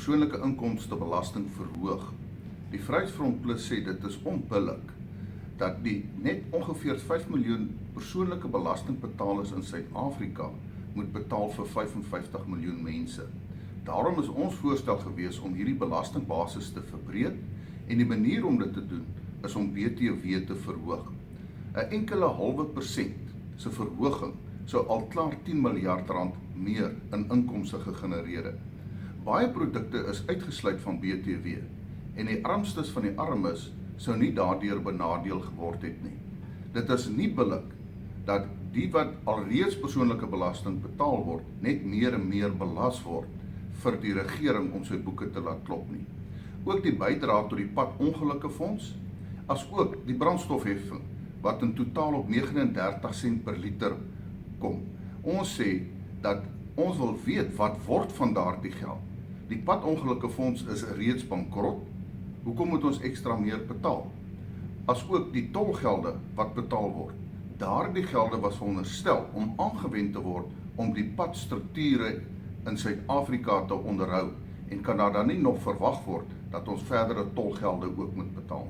persoonlike inkomstebelasting verhoog. Die Vryheidsfront Plus sê dit is onbillik dat die net ongeveer 5 miljoen persoonlike belastingbetalers in Suid-Afrika moet betaal vir 55 miljoen mense. Daarom is ons voorstel gewees om hierdie belastingbasis te verbreek en die manier om dit te doen is om BTW te verhoog. 'n enkele halwe persent se verhoging sou al klaar 10 miljard rand meer in inkomste gegenereer het. Baie produkte is uitgesluit van BTW en die armstes van die armes sou nie daardeur benadeel geword het nie. Dit is nie billik dat die wat alreeds persoonlike belasting betaal word, net meer en meer belas word vir die regering om sy boeke te laat klop nie. Ook die bydrae tot die padongelukkefonds, as ook die brandstofheffing, wat in totaal op 39 sent per liter kom. Ons sê dat ons wil weet wat word van daardie geld. Die padongelukkefonds is reeds bankrot. Hoekom moet ons ekstra meer betaal? As ook die tolgelde wat betaal word. Daardie gelde was veronderstel om aangewend te word om die padstrukture in Suid-Afrika te onderhou en kan daar dan nie nog verwag word dat ons verdere tolgelde ook moet betaal.